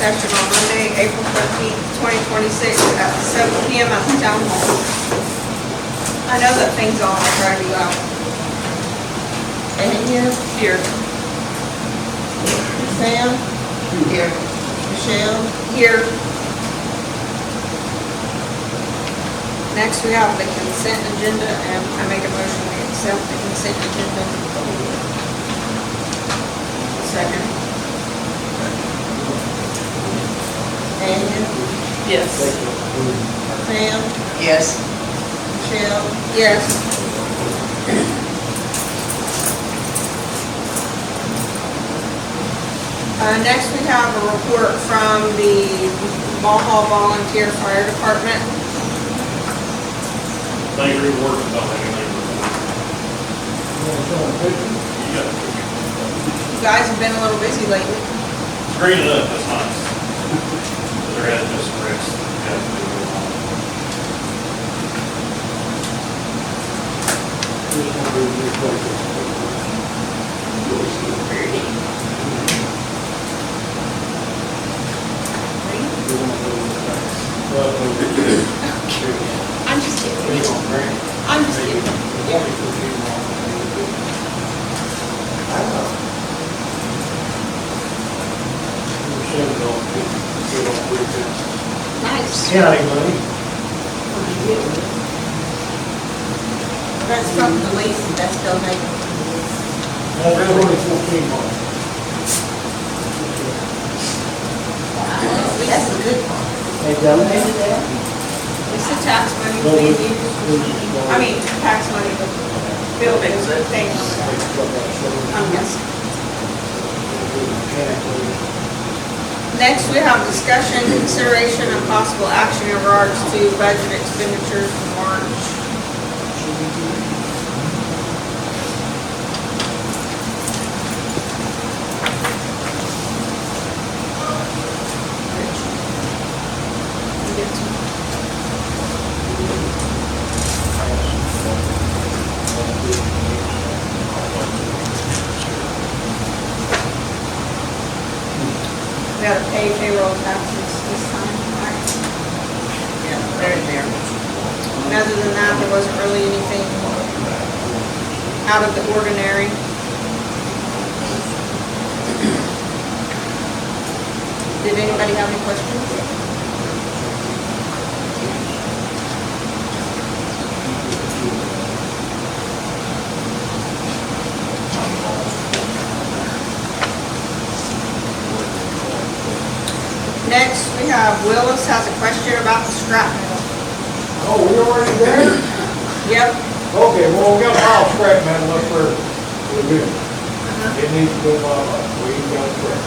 session on Monday, April 13th, 2026 at 7 PM at the town hall. I know that thing's on, I'll try to be loud. And here, Here. Sam, Here. Michelle, Here. Next, we have the consent agenda, and I make a motion to accept the consent agenda. Second. Tanya, Yes. Sam, Yes. Michelle, Yes. Next, we have a report from the Mulhall Volunteer Fire Department. They reworked about anything. Yeah. You guys have been a little busy lately. Green it up, that's nice. There has been some risks that have to be going on. I'm just kidding. I'm just kidding. Nice. County money. that's from the lease, that's donated. That's only 14 months. That's a good one. They donated that? It's the tax money we use. I mean, tax money, the buildings, the things. I'm guessing. Next, we have discussion, consideration, and possible action in regards to budget expenditures for March. We gotta pay payroll taxes this time, right? Yeah, they're there. And other than that, there wasn't really anything out of the ordinary. Did anybody have any questions? Next, we have Willis has a question about the scrap metal. Oh, we already there? Yep. Okay, well, we got a pile of scrap metal up there. We're good. It needs to go by, we ain't got scrap.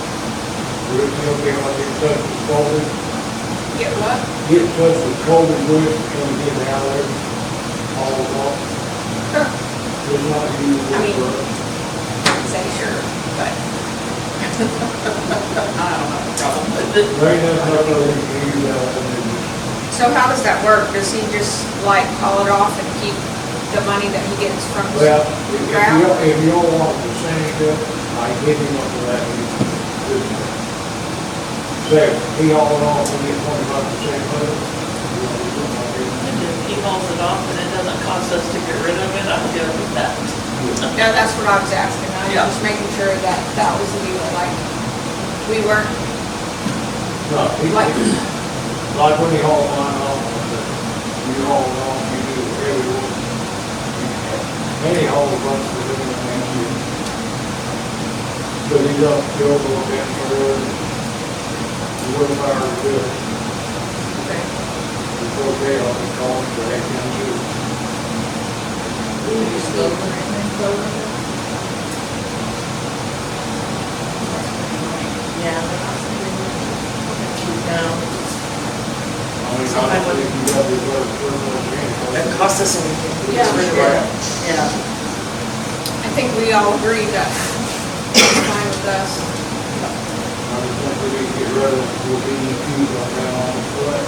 We're gonna be on get touch with COVID, Get what? get touch with COVID wood, and get it out there. All of them. Sure. It's not used I mean- for, Say sure, but. I don't have a problem with it. there ain't nothing other than use out there. So how does that work? Does he just like call it off and keep the money that he gets from his Well, scrap? if you all want to send it, I give him up to that. Say, he hauled it off, we get 25% of it. And if he hauls it off and it doesn't cost us to get rid of it, I'm good with that. No, that's what I was asking. I was Yeah. just making sure that that was the deal, like, we weren't, No, he, Like- like when he hauled mine off, you haul it off, you do everyone. And he hauled a bunch of it and you. But he's up, the over again for it. The wood fire is good. okay. Before they all be calling for that kind of use. Yeah, they're not spending it. No, I mean, obviously, if you got reserve for it it, costs us anything. We Yeah. just rid of it. Yeah. I think we all agree that it's fine with us. I just think we need to get rid of it, we'll be used on that on the foot.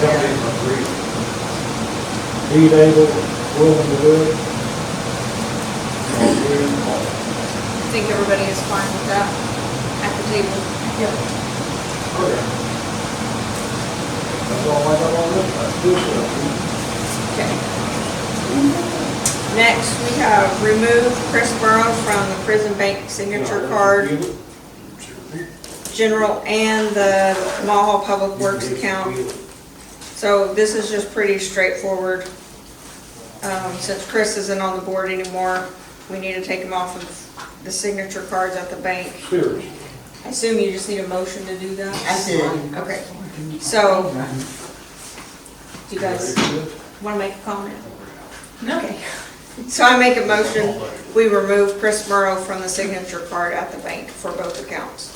That is my brief. He's able, willing to do it. All good. I think everybody is fine with that at the table. Okay. That's all I got on this. Okay. Next, we have removed Chris Burrow from the prison bank signature card, general, and the Mulhall Public Works account. So this is just pretty straightforward. Since Chris isn't on the board anymore, we need to take him off of the signature cards at the bank. Seriously. I assume you just need a motion to do that? I did. Okay, so, do you guys want to make a comment? No. Okay. So I make a motion, we remove Chris Murrow from the signature card at the bank for both accounts.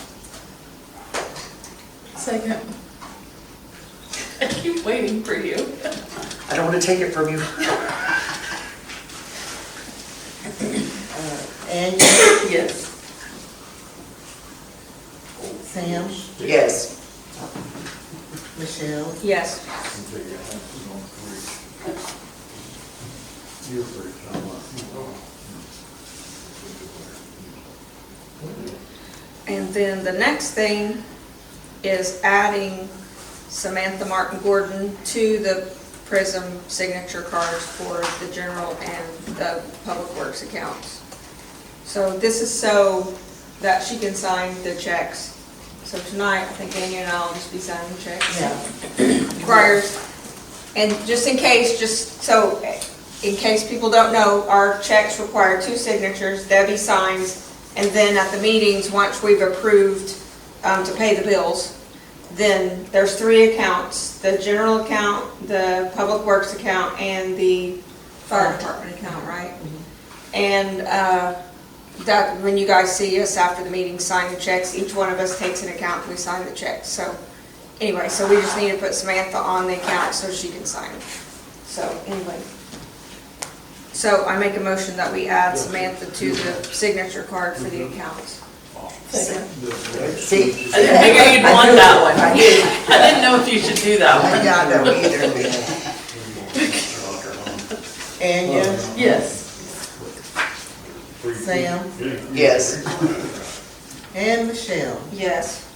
Second. I keep waiting for you. I don't want to take it from you. And Yes. Sam, Yes. Michelle, Yes. And then the next thing is adding Samantha Martin Gordon to the PRISM signature cards for the general and the public works accounts. So this is so that she can sign the checks. So tonight, I think Anya and I will just be signing checks. yeah. Requires, and just in case, in case people don't know, our checks require 2 signatures. Debbie signs, and then at the meetings, once we've approved to pay the bills, then there's 3 accounts: the general account, the public works account, and the fire department account, right? And that when you guys see us after the meeting signing checks, each one of us takes an account, we sign the checks. So anyway, so we just need to put Samantha on the account so she can sign it. So anyway. So I make a motion that we add Samantha to the signature card for the accounts. Second. See? I didn't think you'd want that one. I did. I didn't know if you should do that I one. don't know either. And Yes. Sam, Yes. and Michelle. Yes.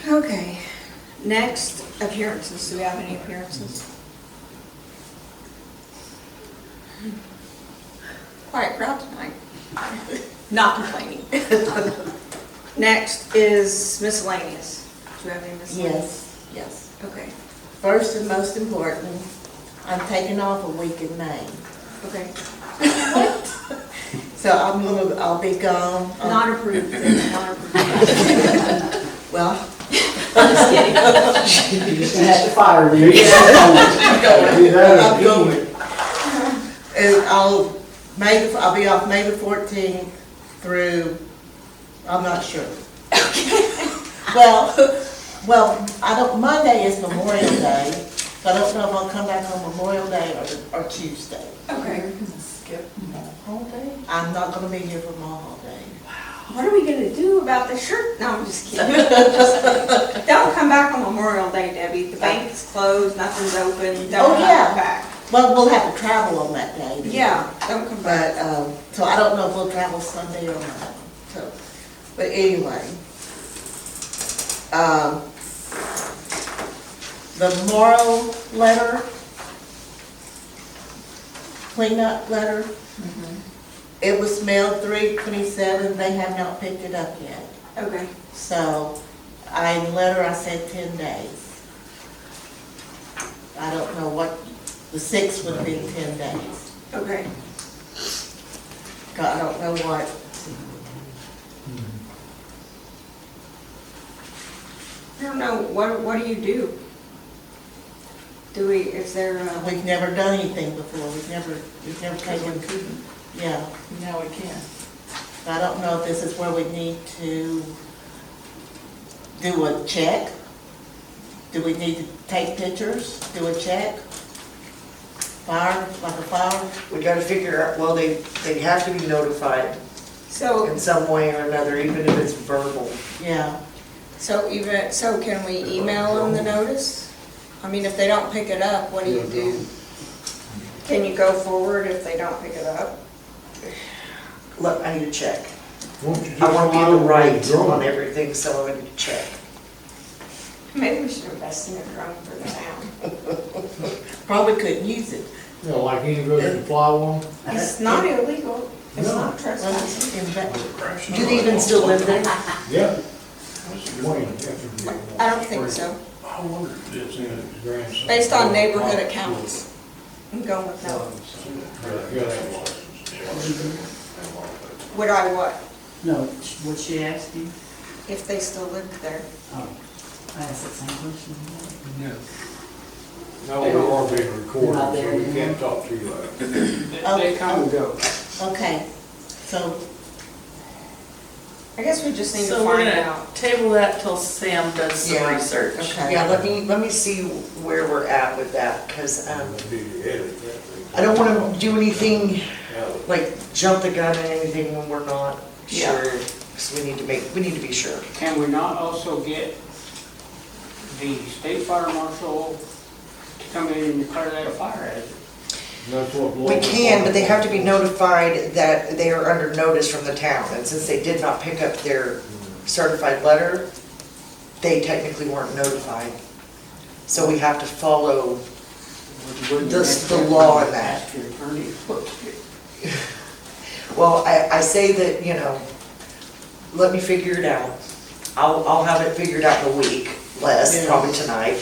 Okay, next, appearances. Do we have any appearances? Quiet crowd tonight. Not complaining. Next is miscellaneous. Do we have any miscellaneous? Yes. Okay, First and most important, I'm taking off a week in May. okay. So I'll be gone. Not approved, not approved. Well, I'm just kidding. You're just gonna have to fire me. I'm going. And I'll be off May the 14th through, I'm not sure. Well, Monday is Memorial Day, so I don't know if I'll come back on Memorial Day or Tuesday. Okay. Skip all day? I'm not gonna be here for Mulhall Day. What are we gonna do about the shirt? No, I'm just kidding. Don't come back on Memorial Day, Debbie. The bank is closed, nothing's open. Don't yeah. come back. Well, we'll have to travel on that day. Yeah, don't come back. But, so I don't know if we'll travel Sunday or not, so, but anyway. The moral letter, cleanup letter, it was mailed 3/27, they have not picked it up yet. Okay. So, in the letter I said 10 days. I don't know what, the 6th would be 10 days. Okay. I don't know what. I don't know, what do you do? Is there a... We've never done anything before, we've never taken, yeah. Now we can. I don't know if this is where we need to do a check. Do we need to take pictures, do a check? Fire, like a fire? We gotta figure out, well, they have to be notified So, in some way or another, even if it's verbal. Yeah. so can we email them the notice? I mean, if they don't pick it up, what do you do? Can you go forward if they don't pick it up? Look, I need to check. Won't you just I want to fly be the over right the drone? on everything, so I need to check. Maybe we should invest in a drone for the town. Probably couldn't use it. You know, like anybody can fly one? It's not illegal, it's No. not trespassing. Do they even still live there? Yeah. Wayne, yeah. I don't think so. I wonder if it's in it. Grandson. Based on neighborhood accounts. I'm going with no. Would I what? No, what she asked you? If they still lived there? Oh, I asked that same question. No, we are being Not recorded, there so we anymore. can't talk to you like that. They come and go. Okay, so, I guess we just need to So we're find gonna out. table that till Sam does some Yeah. research. okay. Yeah, let me see where we're at with that, because That'd be the edit, that thing. I don't want to do anything, Yeah. like jump the gun on anything when we're not Yeah. sure. So we need to be sure. Can we not also get the state fire marshal to come in and declare that a fire hazard? That's what. We can, but they have to be notified that they are under notice from the town, and since they did not pick up their certified letter, they technically weren't notified. So we have to follow, the law in that. Ask your attorney. well, I say that, let me figure it out. I'll have it figured out in a week, less, Yeah. probably tonight.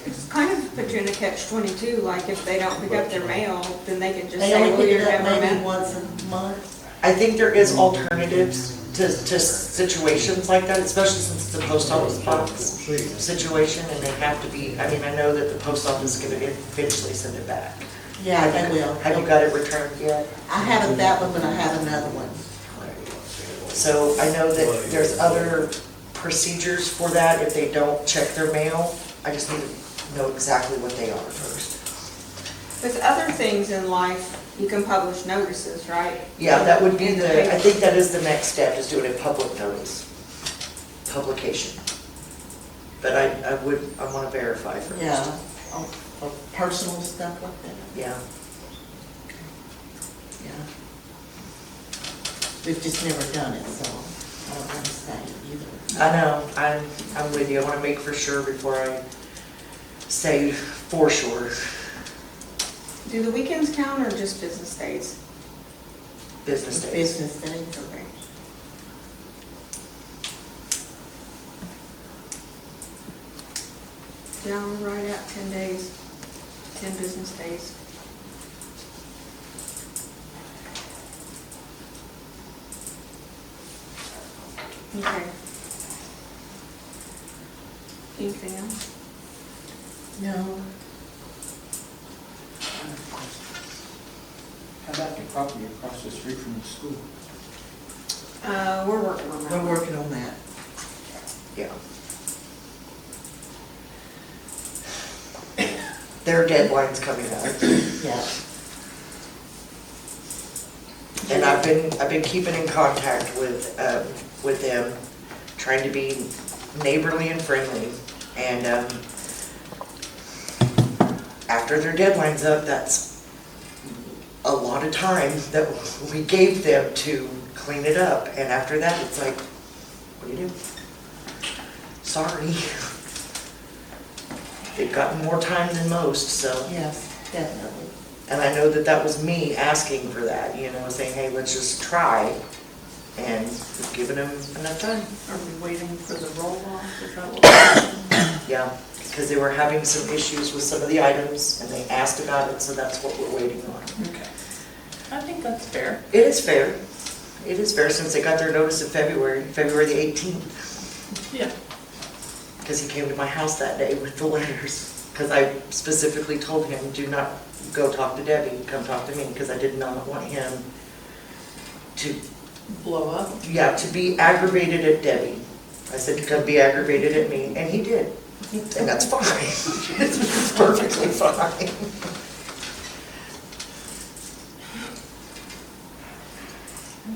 It's kind of put you in a catch-22, like if they don't pick up their mail, then they can just They say, only well, pick you're it up never maybe meant. once a month? I think there is alternatives to situations like that, especially since it's a post office box situation, and they have to be, I know that the post office is gonna eventually send it back. Yeah, they will. Have you got it returned yet? I haven't that one, but I have another one. So I know that there's other procedures for that if they don't check their mail. I just need to know exactly what they are first. With other things in life, you can publish notices, right? Yeah, that would be In the I paper. think that is the next step, is doing a public notice, publication. But I want to verify first. Yeah, of personal stuff like that, Yeah. yeah. We've just never done it, so I don't understand it either. I know, I'm with you. I want to make for sure before I say for sure. Do the weekends count or just business days? Business days. Business days. Okay. Yeah, we're right at 10 days, 10 business days. Okay. Anything else? No, How about the property across the street from the school? We're working on that. we're working on that. Yeah. Their deadline's coming up. Yeah, And I've been keeping in contact with them, trying to be neighborly and friendly. And after their deadline's up, that's a lot of time that we gave them to clean it up. And after that, it's like, what do you do? Sorry. They've gotten more time than most, so. yes, definitely. And I know that that was me asking for that, saying, hey, let's just try. And we've given them enough time. Are we waiting for the roll-off? Is that what we're doing? Yeah, because they were having some issues with some of the items, and they asked about it, so that's what we're waiting on. Okay. I think that's fair. It is fair. It is fair, since they got their notice in February the 18th, Yeah. because he came to my house that day with the letters. Because I specifically told him, do not go talk to Debbie, come talk to me, because I did not want him to, Blow up. yeah, to be aggravated at Debbie. I said to come be aggravated at me, and he did. And that's fine. It's perfectly fine.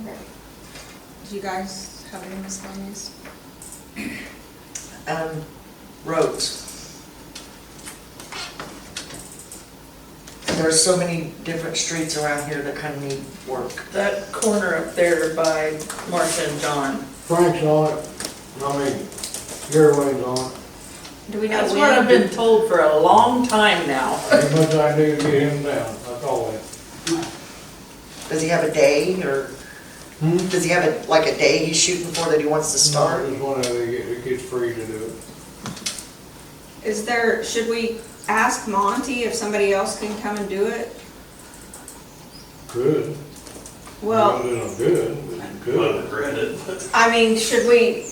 Okay. Do you guys Have any miscellaneous? Roads. There's so many different streets around here that kind of need work. That corner up there by Marcia and John. Frank's on it, Gary Wayne's on it. Do we know That's what I've when? been told for a long time now. As much as I do to get him down, that's all it. Does he have a day, or does he have like a day he's shooting for that he wants to start? Just whenever it gets free to do it. Should we ask Monty if somebody else can come and do it? Good. Well, Not that I'm good, but I'd good. regret it, but I mean, should we,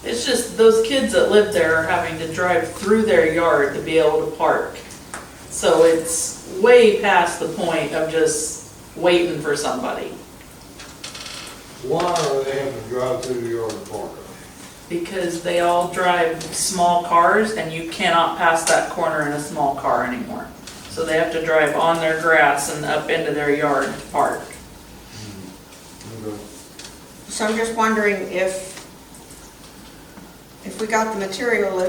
It's just those kids that live there are having to drive through their yard to be able to park. So it's way past the point of just waiting for somebody. Why are they having to drive through the yard and park? Because they all drive small cars and you cannot pass that corner in a small car anymore. So they have to drive on their grass and up into their yard to park. Okay. so I'm just wondering if we got the material,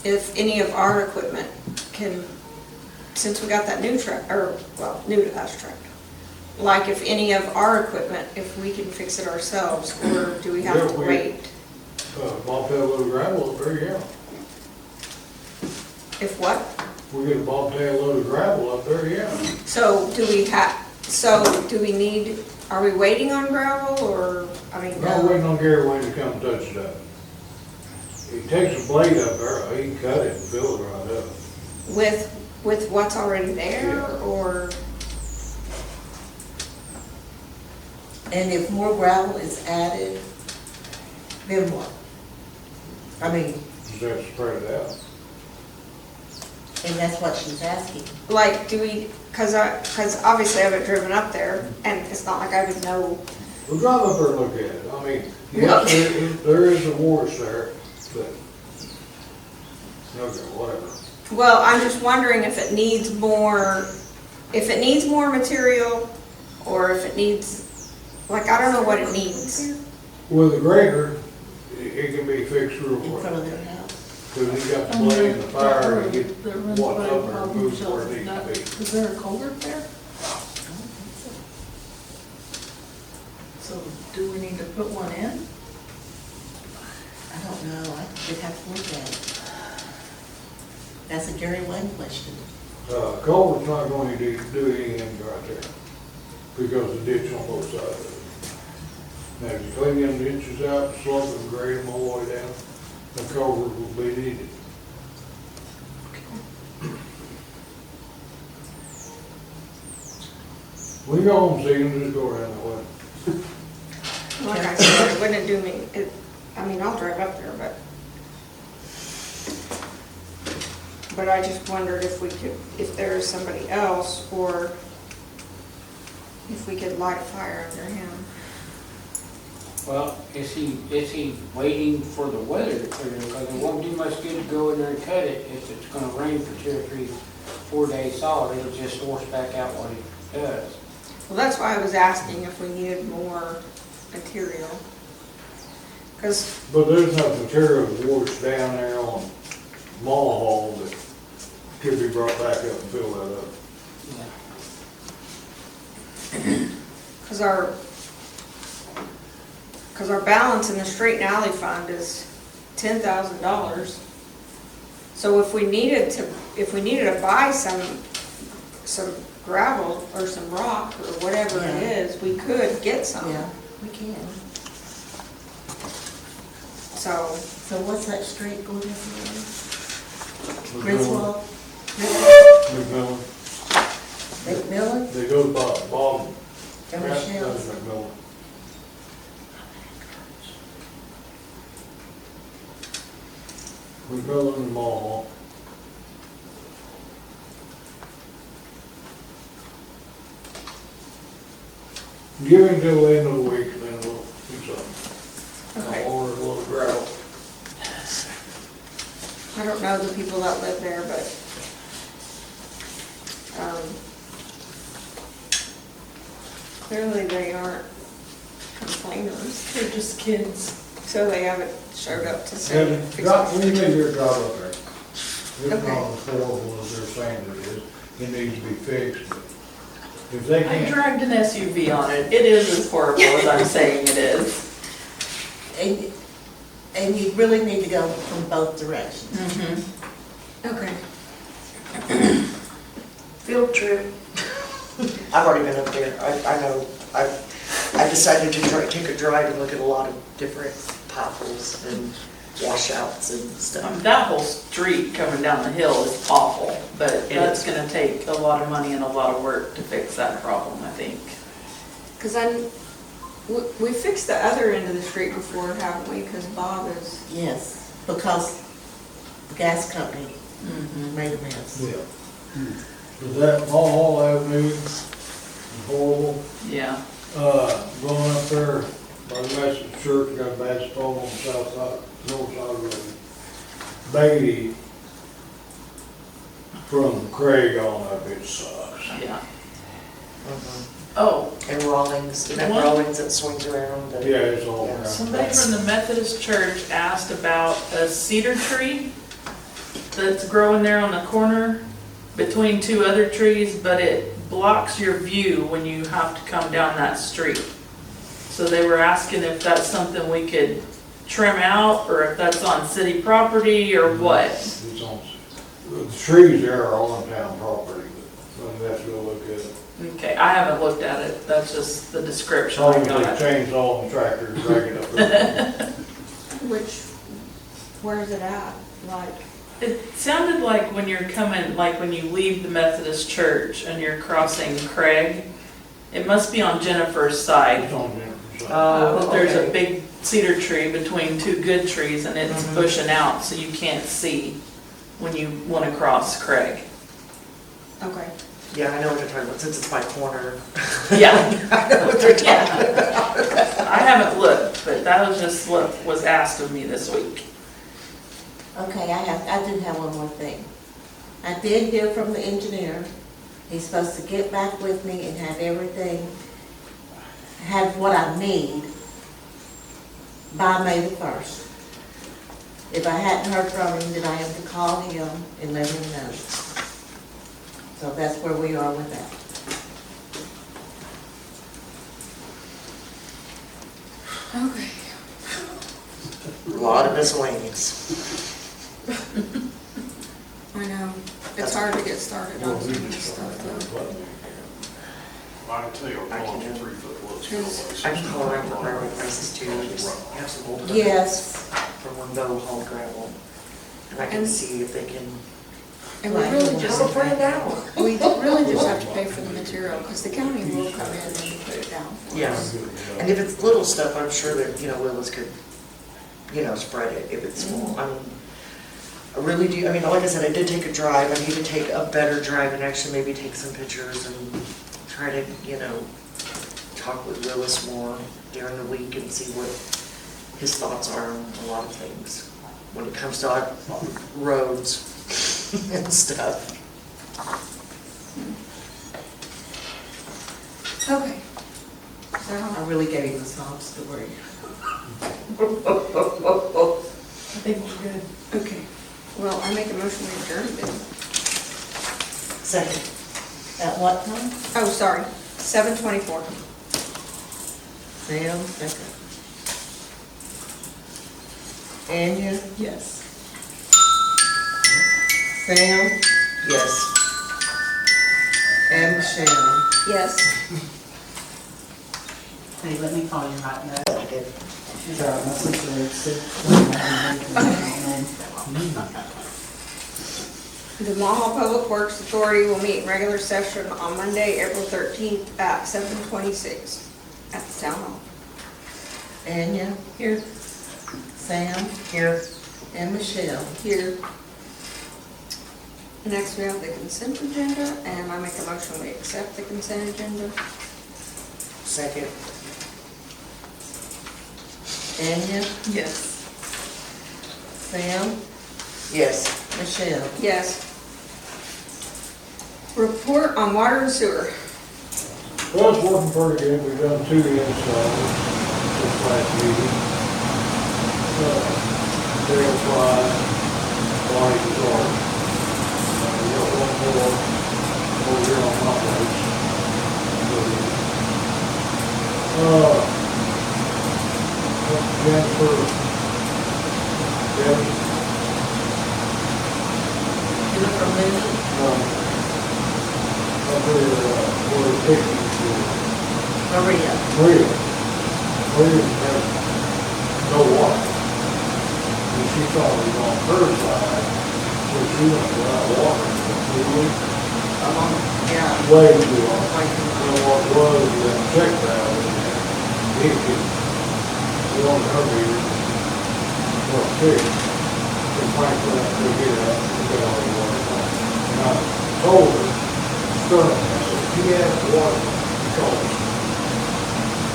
if any of our equipment can, since we got that new truck, or, well, new to us truck, like if any of our equipment, if we can fix it ourselves, or do we have Yeah, to we- wait? Bobtail load of gravel up there, yeah. If what? We get a bobtail load of gravel up there, yeah. So do we need, are we waiting on gravel, or, I mean, Not waiting on Gary Wayne to come touch it up. He takes a blade up there, he can cut it and fill it right up. with what's already there, Yeah. or? And if more gravel is added, then what? I mean, Just have to spread it out. and that's what she's asking. Like, do we, cause obviously I haven't driven up there, and it's not like I would know. We'll drive up there and look at it. I mean, yes, there is a wash there, but, okay, whatever. Well, I'm just wondering if it needs more material, or if it needs, like, I don't know what it needs. With a grader, it can be fixed real In quick. front of their house. Because he got the blade and the fire and get what's up there and moves where it needs to be. Is there a culvert there? So do we need to put one in? I don't know, we'd have to look at it. That's a Gary Wayne question. Culvert's not going to do anything right there because the ditch on both sides of it. Now, if you clean them ditches out, slope and grade them all the way down, the culvert will be needed. We go home, see them, just go around that way. Like I said, it wouldn't do me, I'll drive up there, but I just wondered if there is somebody else, or if we could light a fire under him. Well, is he waiting for the weather to clear? Because it won't do much good to go in there and cut it if it's gonna rain for 2 or 3, 4 days solid. It'll just wash back out what he does. Well, that's why I was asking if we needed more material. Because, But there's enough material to wash down there on Mulhall that could be brought back up and fill that up. Yeah. because our balance in the street and alley fund is $10,000. So if we needed to buy some gravel or some rock or whatever it Yeah. is, we could get some. Yeah, we can. So, So what's that street going in? McMillan. Griswold? McMillan. McMillan? They go by Bob. And That's Michelle's? McMillan. McMillan and Mulhall. Give him till the end of the week and then we'll do something. okay. I'll order a little gravel. I don't know the people that live there, but, Clearly, they aren't complainers, They're just kids. so they haven't showed up to say. Yeah, drop, when you leave your job up there, it's Okay. not as horrible as they're saying it is, it needs to be fixed. If they I can't, dragged an SUV on it. It is as horrible as I'm saying it is. And you really need to go from both directions. Okay. Field trip. I've already been up there, I know, I decided to take a drive and look at a lot of different potholes and washouts and stuff. That whole street coming down the hill is awful, but that's gonna take a lot of money and a lot of work to fix that problem, I think. Because we fixed the other end of the street before, haven't we? Because Bob is, Yes, because the gas company Mm-hmm. made a mess. yeah. Is that Mulhall Avenue, is horrible? Yeah. Going up there by the Methodist church, got a bad spot on the south side, north side of the road. Beatty from Craig on up, it sucks. Yeah. Mhm. Oh, And Rawlings, and that What? Rawlings that swings around. and- Yeah, it's all Yeah. around. somebody from the Methodist church asked about a cedar tree that's growing there on the corner between two other trees, but it blocks your view when you have to come down that street. So they were asking if that's something we could trim out, or if that's on city property, or what. It's on, the trees there are on town property, but we'll have to go look at it. Okay, I haven't looked at it, that's just the description I Probably got. chainsaw and tractor drag it up there. where is it at? Like, It sounded like when you're coming, like when you leave the Methodist church and you're crossing Craig, it must be on Jennifer's side. It's on Jennifer's side. But there's a okay. big cedar tree between two good trees and it's bushing out, so you can't see when you want to cross Craig. okay. Yeah, I know what you're talking about, since it's my corner. Yeah, I know what they're talking about. I haven't looked, but that was just what was asked of me this week. Okay, I do have one more thing. I did hear from the engineer. He's supposed to get back with me and have everything, have what I need by May the 1st. If I hadn't heard from him, then I am to call him and let him know. So that's where we are with that. Okay. A lot of miscellaneous. I know. It's hard to get started Well, on we some of this just stuff don't though. know. I can tell you, I'm calling you 3 foot woods. I can call around for gravel prices too, and just have some old. Yes, From one go haul gravel. And I can And- see if they can. And we Right. really just, Have a friend now. we really just have to pay for the material, because the county will come in and put it down for Yeah. us. And if it's little stuff, I'm sure that, Willis could, spread it if it's small. I mean, I really do, I mean, like I said, I did take a drive. I need to take a better drive and actually maybe take some pictures and try to, talk with Willis more during the week and see what his thoughts are on a lot of things when it comes to our roads and stuff. Okay. I So, really gave him the sob story. I think we're good. okay. Well, I make a motion to adjourn then. Second. At what time? Oh, sorry, 7:24. Sam, second. Anya, Yes. Sam, Yes. and Michelle. Yes. Hey, let me call you right now. I did. Sorry, my sister is sick. The Mulhall Public Works Authority will meet in regular session on Monday, April 13th at 7:26 at the Town Hall. Anya, Here. Sam, Here. and Michelle. Here. Next, we have the consent agenda, and I make a motion we accept the consent agenda. Second. Anya, Yes. Sam, Yes. Michelle. Yes. Report on water and sewer. Well, it's working pretty good, we've done 2 installs since last meeting. They'll fly, light is on. We got one more over here on my place. Jennifer, Debbie, Jennifer Mooney, up there, where the picnic is. Maria. Maria has no water. And she thought it was on her side, so she went without water for 2 weeks. Yeah. Way too long. Way too long. And what was that check valve in there, it could, one of her meters, well, fixed. And Franklin, after we get it out, we got all the water on. And I told her, stern, I said, if you have water, call us.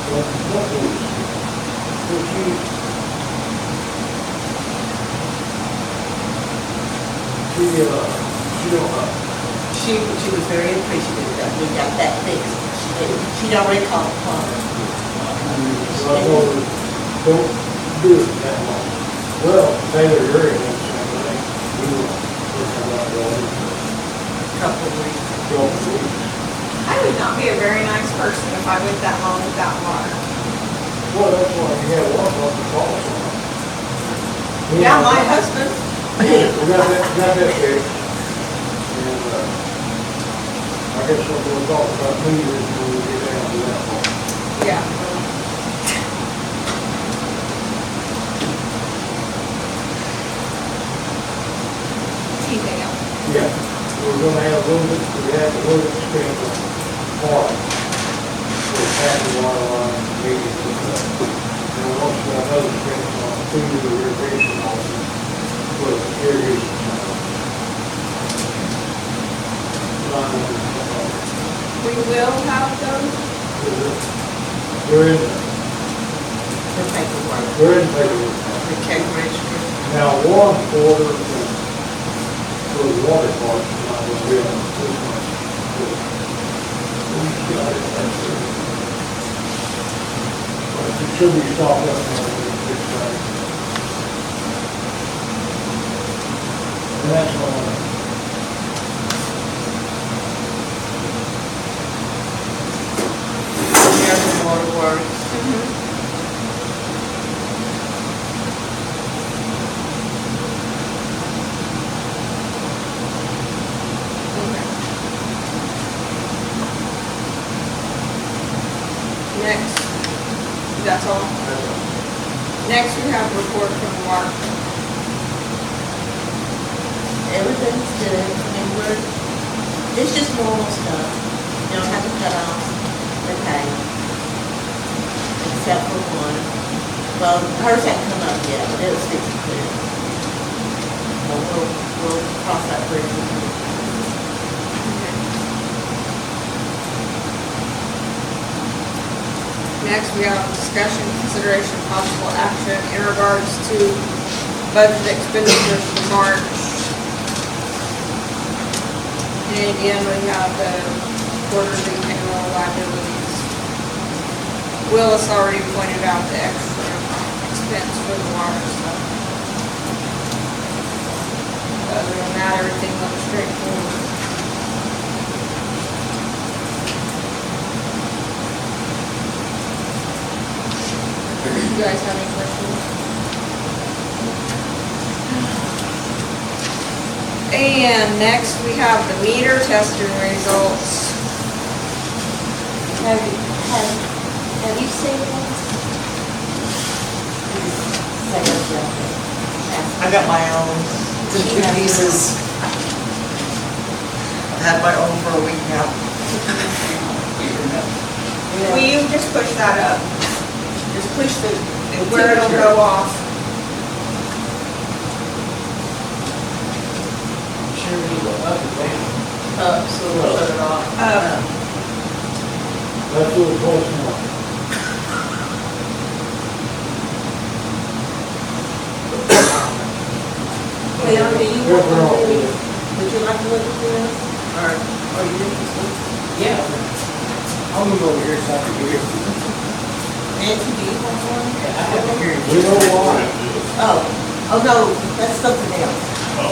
Well, what was, well, she don't know. She was very appreciative that we got that fixed. She'd already called the plumber. So I told her, don't do it that long. Well, Taylor Gary did the same thing. We were working on that water Couple of weeks. for a couple of weeks. I would not be a very nice person if I went that long without water. Well, that's why you have water on the falls on. Yeah, my husband, We got that fixed. And, I guess we'll talk about meters when we get down to that point. yeah. Anything else? Yeah, we're gonna have a little bit, we have a little bit spend on part for half the water line meeting with that. And we also got another spend on 2 of the irrigation hoses with irrigation. We will have those. They're in, The paperwork. they're in paperwork. The check register. Now, one order for the water part, not gonna be on this much. We got it, that's it. But it should be stocked up now, this time. And that's all. There's the waterworks. Next, that's all. Next, we have a report from the water. Everything's good. I mean, it's just normal stuff. You don't have to cut off the tank. Except for one. Well, hers hasn't come up yet, but it'll stick to clear. We'll cross that bridge when we get there. Next, we have discussion, consideration, possible action in regards to budget expenditures for March. And again, we have the quarterly payroll liabilities. Willis already pointed out the extra expense for the water stuff. Other than that, everything looks straightforward. You guys have any questions? And next, we have the meter testing results. Have you seen one? I got my own, it's in 2 pieces. I've had my own for a week now. Will you just push that up? Just push the, where it'll go off. Sure, we go up and down. Up, so we'll shut it off. That's a little close now. Leon, do you Yes, we're all want to, good. would you like to look at this? Or are you interested? Yeah. I'll I'm gonna go over here so I can hear. Nancy, do you want one? I have to hear We know why. Oh no, that's something else. Oh,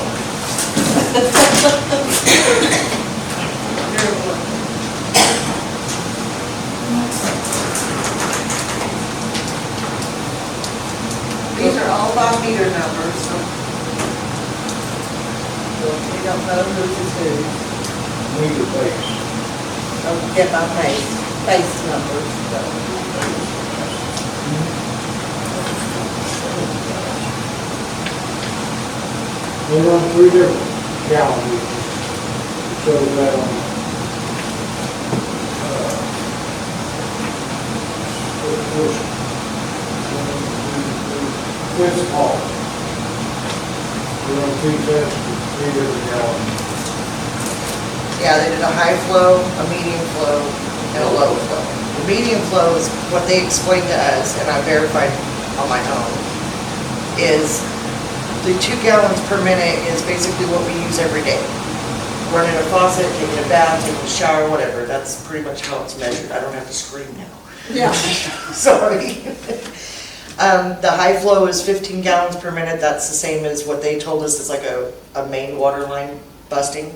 These are all by meter numbers, so So we don't know whose is whose. Meter base. Don't get my face numbers, so. They run 3 different gallon meters. It shows that on, fifth call. We run 3 tests, 3 different gallons. Yeah, they did a high flow, a medium flow, and a low flow. The medium flow is what they explained to us, and I verified on my own, is the 2 gallons per minute is basically what we use every day. Running a faucet, taking a bath, taking a shower, whatever, that's pretty much how it's measured. I don't have to scream now. yeah. Sorry. The high flow is 15 gallons per minute. That's the same as what they told us is like a main water line busting.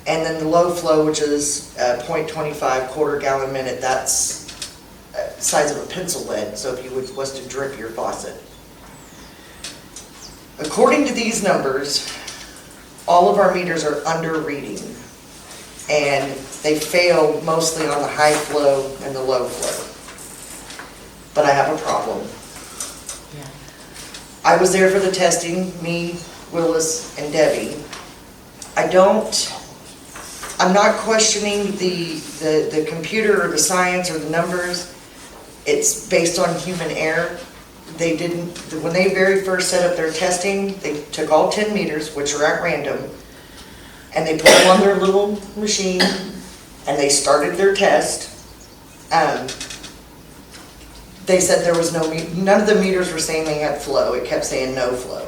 And then the low flow, which is 0.25 quarter gallon minute, that's size of a pencil lead. So if you was to drip your faucet. According to these numbers, all of our meters are under reading. And they fail mostly on the high flow and the low flow. But I have a problem. Yeah. I was there for the testing, me, Willis, and Debbie. I'm not questioning the computer or the science or the numbers. It's based on human error. They didn't, when they very first set up their testing, they took all 10 meters, which are at random, and they put them on their little machine, and they started their test. They said there was none of the meters were saying they had flow. It kept saying no flow.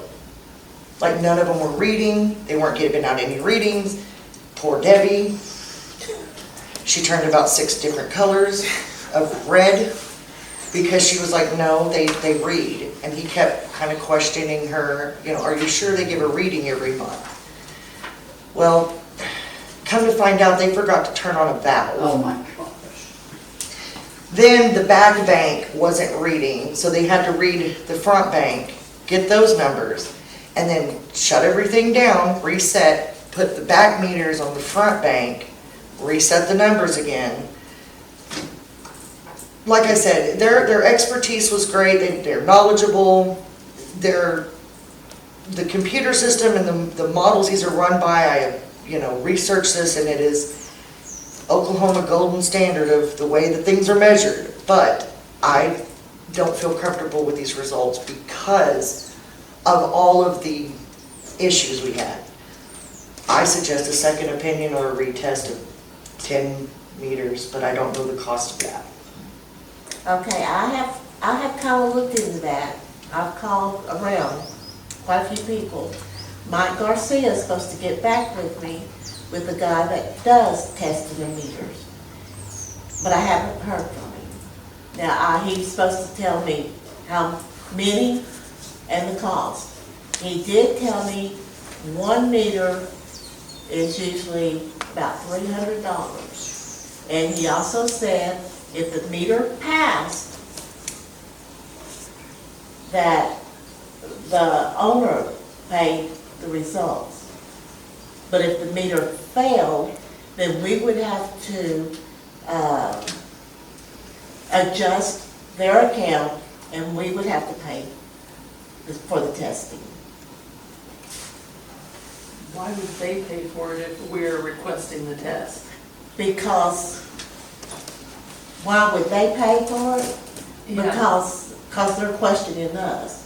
Like none of them were reading. They weren't giving out any readings. Poor Debbie. She turned about 6 different colors of red because she was like, no, they read. And he kept kind of questioning her, are you sure they give a reading every month? Well, come to find out they forgot to turn on a valve. Oh my gosh. Then the back bank wasn't reading, so they had to read the front bank, get those numbers, and then shut everything down, reset, put the back meters on the front bank, reset the numbers again. Like I said, their expertise was great, they're knowledgeable, the computer system and the models these are run by, I have, researched this, and it is Oklahoma golden standard of the way that things are measured, but I don't feel comfortable with these results because of all of the issues we had. I suggest a second opinion or a retest of 10 meters, but I don't know the cost of that. Okay, I have kind of looked into that. I've called around quite a few people. Mike Garcia is supposed to get back with me with the guy that does testing and meters, but I haven't heard from him. Now, he's supposed to tell me how many and the cost. He did tell me 1 meter is usually about $300. And he also said if the meter passed, that the owner paid the results. But if the meter failed, then we would have to adjust their account, and we would have to pay for the testing. Why would they pay for it if we're requesting the test? Because, why would they pay for it? Yeah. Because they're questioning us.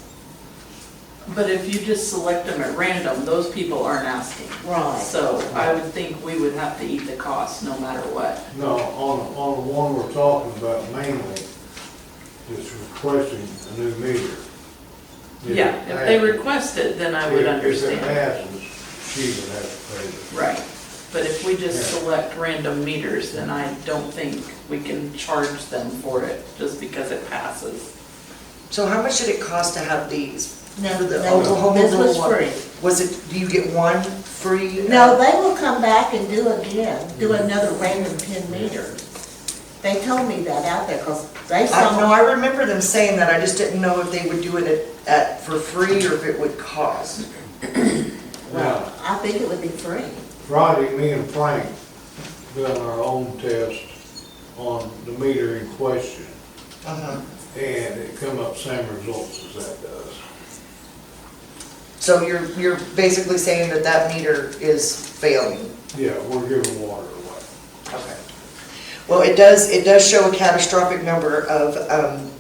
But if you just select them at random, those people aren't asking. Right. So I would think we would have to eat the cost no matter what. No, on the one we're talking about mainly, is requesting a new meter. Yeah, if they request it, then I would understand. If it passes, she would have to pay it. Right. But if we just select random meters, then I don't think we can charge them for it, just because it passes. So how much did it cost to have these? No, For the no, Oklahoma this was Rural Water. free. Was it, do you get one free? No, they will come back and do another random 10 meters. They told me that out there, because they I know, saw, I remember them saying that, I just didn't know if they would do it for free or if it would cost. well, I think it would be free. Friday, me and Frank done our own test on the meter in question, Uh-huh. and it come up same results as that does. So you're basically saying that that meter is failing? Yeah, we're giving water away. Okay. Well, it does show a catastrophic number of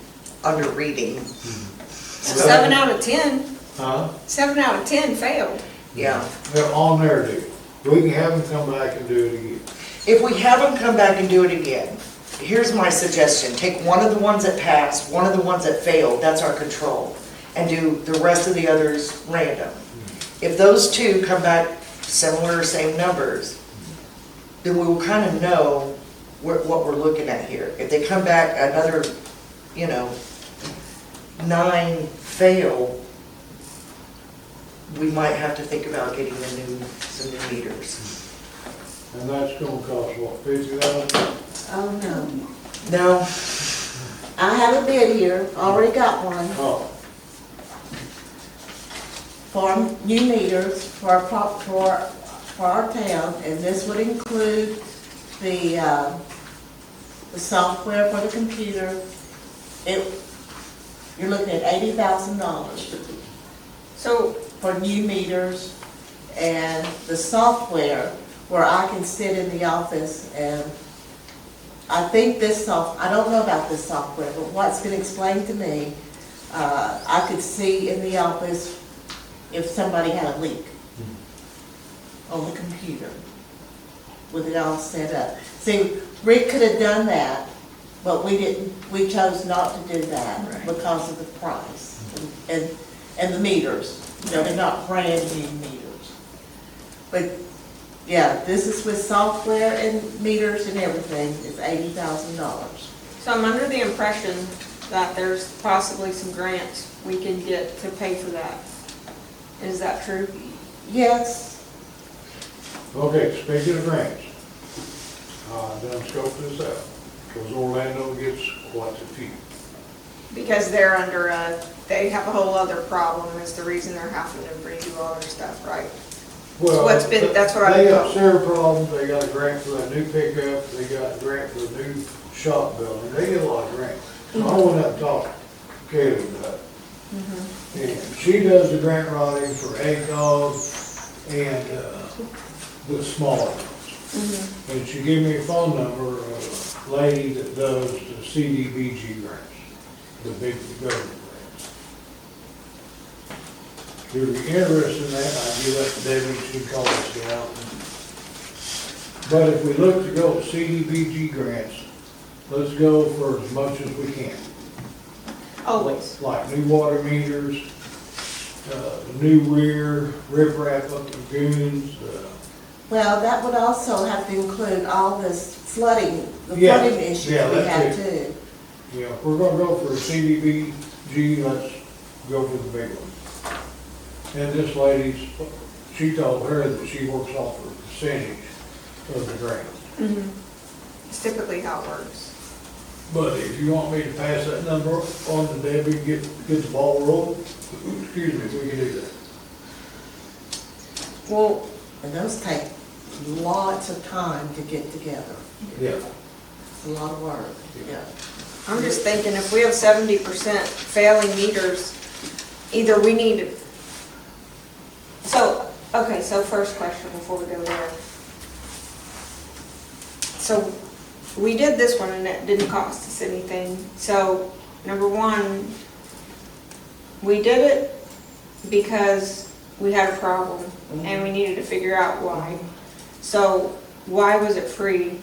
under reading. So 7 out of 10, Huh? 7 out of 10 failed. Yeah. They're on there, dude. We can have them come back and do it again. If we have them come back and do it again, here's my suggestion. Take one of the ones that passed, one of the ones that failed, that's our control, and do the rest of the others random. If those two come back similar or same numbers, then we will kind of know what we're looking at here. If they come back another, 9 fail, we might have to think about getting some new meters. And that's gonna cost, what, $50? Oh, no. No? I have a bid here, already got one, Oh, for new meters for our town, and this would include the software for the computer. You're looking at $80,000 So, for new meters and the software where I can sit in the office and I think I don't know about this software, but what's been explained to me, I could see in the office if somebody had a leak on the computer with it all set up. See, Rick could have done that, but we chose not to do that Right. because of the price and the meters. They're not brand new meters. But, yeah, this is with software and meters and everything, it's $80,000. so I'm under the impression that there's possibly some grants we can get to pay for that. Is that true? Yes, okay, speaking of grants, done scoped this out, because Orlando gets quite a few. Because they're they have a whole other problem, is the reason they're having to redo all their stuff, right? Well, That's what I've They got told. several problems, they got a grant for that new pickup, they got a grant for the new shop building, they get a lot of grants. So I went up and talked to Kaylee about it. And she does the grant writing for ACOG and, the smaller ones. And she gave me a phone number of a lady that does the CDBG grants, the big government grants. If you're interested in that, I'd give that to Debbie, she'd call us out. But if we look to go with CDBG grants, let's go for as much as we can. Always. Like new water meters, new rear, riprap up lagoons, well, that would also have to include all this flooding, the Yeah, flooding issues yeah, we that's have too. you know, if we're gonna go for a CDBG, let's go for the big one. And this lady's, she told her that she works off a percentage of the grant. It's typically how it works. But if you want me to pass that number on to Debbie and get the ball rolling, excuse me, we can do that. Well, And those take lots of time to get together. Yeah. It's a lot of work, yeah. I'm just thinking if we have 70% failing meters, either we need, so first question before we go there. So we did this one and it didn't cost us anything. So number one, we did it because we had a problem and we needed to figure out why. So why was it free?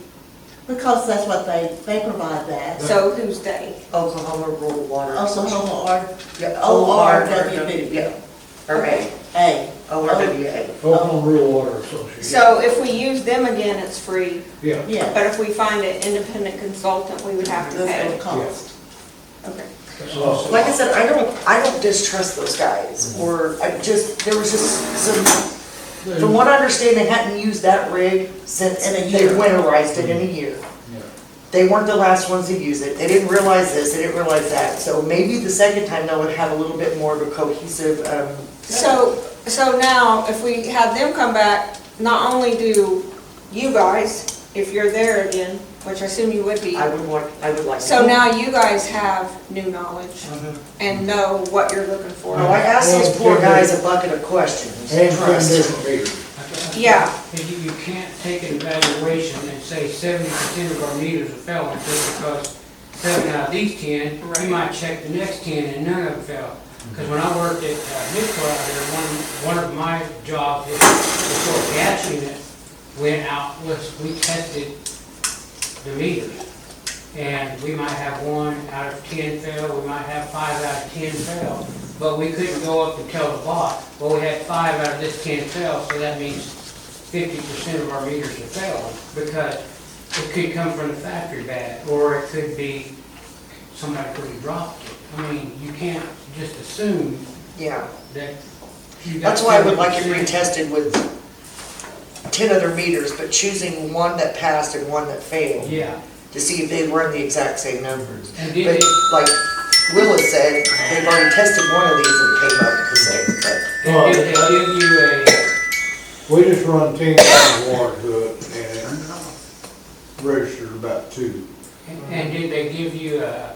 Because that's what they provide that. So who's they? Oklahoma Rural Water. Oklahoma Yeah, ORWB. Yeah, or A. ORWA. Oklahoma Rural Water Association. So if we use them again, it's free, Yeah, Yeah, but if we find an independent consultant, we would have to that's pay. what it costs. Okay. so, Like I said, I don't distrust those guys, or there was just some, from what I understand, they hadn't used that rig since In a they year. winterized it in a year. yeah. They weren't the last ones to use it, they didn't realize this, they didn't realize that, so maybe the second time they would have a little bit more of a cohesive, So now, if we have them come back, not only do you guys, if you're there again, which I assume you would be, I would like. so now you guys have new knowledge Mhm. and know what you're looking for. No, I asked those poor guys a bucket of questions, And 10 trust. different meters. Yeah. And you can't take an evaluation and say 70% of our meters are failing just because 7 out of these 10, Right. you might check the next 10 and none of them fail. Because when I worked at Nixle out there, one of my jobs is before a gas unit went out, we tested the meters. And we might have 1 out of 10 fail, we might have 5 out of 10 fail. But we couldn't go up and tell the bot, well, we had 5 out of this 10 fail, so that means 50% of our meters are failing. Because it could come from the factory bad, or it could be somebody could have dropped it. I mean, you can't just assume Yeah, that you got. that's why I would like it 70%. retested with 10 other meters, but choosing one that passed and one that failed, Yeah, to see if they run the exact same numbers. and did But it, like Willis said, they've already tested one of these and it came up the same, but. and did they give you a, We just run 10 gallons of water to it and it registers about 2. and did they give you a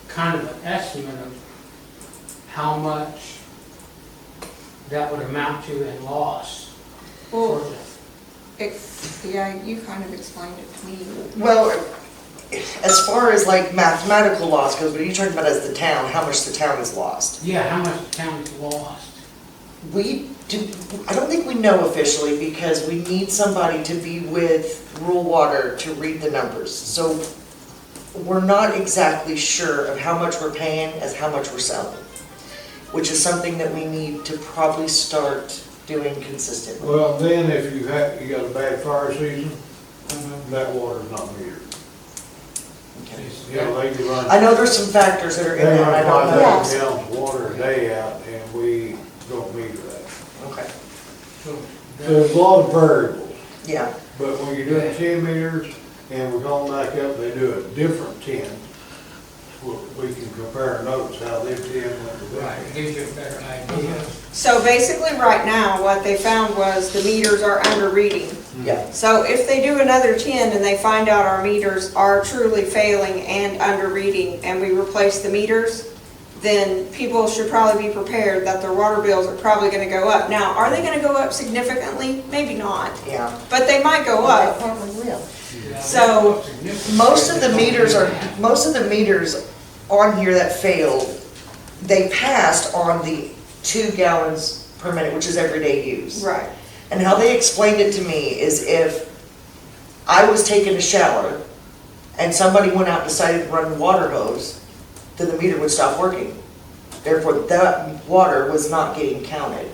kind of an estimate of how much that would amount to in loss? Well, yeah, you kind of explained it to me. Well, as far as like mathematical loss goes, what are you talking about as the town, how much the town has lost? Yeah, how much the town has lost? I don't think we know officially because we need somebody to be with rural water to read the numbers. So we're not exactly sure of how much we're paying as how much we're selling, which is something that we need to probably start doing consistently. Well, then if you got a bad fire season, that water's not metered. Okay. You know, they can run, I know there's some factors that are in they there, I run don't know. 5,000 gallons of water a day out and we don't meter that. Okay, So So there's a lot of variables, yeah, but when you're doing 10 meters and we're going back up, they do a different 10. We can compare notes how them 10 went to them. right, it gives you a better idea. So basically, right now, what they found was the meters are under reading. yeah. So if they do another 10 and they find out our meters are truly failing and under reading, and we replace the meters, then people should probably be prepared that their water bills are probably gonna go up. Now, are they gonna go up significantly? Maybe not, Yeah. but they might go Well, up. they probably will. So, Most of the meters on here that failed, they passed on the 2 gallons per minute, which is everyday use. right, And how they explained it to me is if I was taking a shower and somebody went out and decided to run the water hose, then the meter would stop working. Therefore, that water was not getting counted.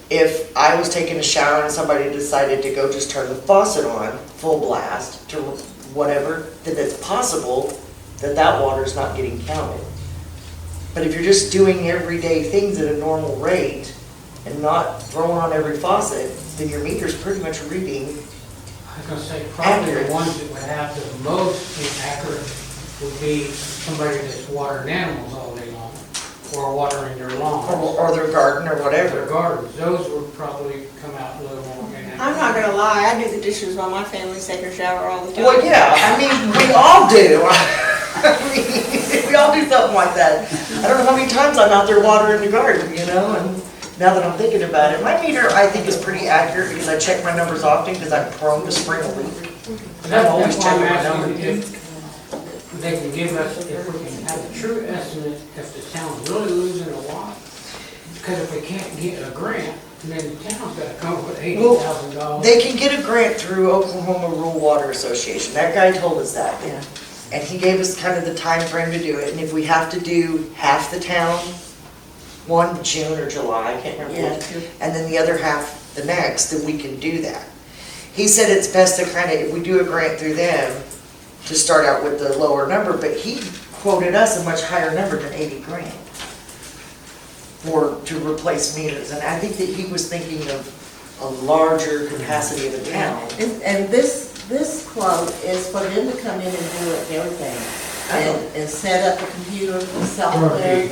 If I was taking a shower and somebody decided to go just turn the faucet on, full blast, to whatever, then it's possible that that water is not getting counted. But if you're just doing everyday things at a normal rate and not throwing on every faucet, then your meter's pretty much reading. I was gonna say, probably the ones that would have the most inaccurate would be somebody that's watering animals all day long, or watering their lawns, Or their garden or their whatever. gardens. Those would probably come out a little more inaccurate. I'm not gonna lie, I do the dishes while my family's taking a shower all the time. Well, yeah, I mean, we all do. I mean, we all do something like that. I don't know how many times I'm out there watering the garden, you know, and now that I'm thinking about it, my meter, I think, is pretty accurate because I check my numbers often because I'm prone to spring a leak. And I'm always That's why I'm checking my asking numbers. if they can give us, if we can have a true estimate if the town's really losing a lot. Because if we can't get a grant, then the town's gotta come up with $80,000. They can get a grant through Oklahoma Rural Water Association. That guy told us that. Yeah. And he gave us kind of the time frame to do it. And if we have to do half the town, one June or July, I can't remember Yeah, which, and then the other half the next, then we can do that. He said it's best to kind of, if we do a grant through them, to start out with the lower number, but he quoted us a much higher number than 80 grand for, to replace meters, and I think that he was thinking of a larger capacity of a town. And this quote is for them to come in and do it, everything. And set up the computer, the software.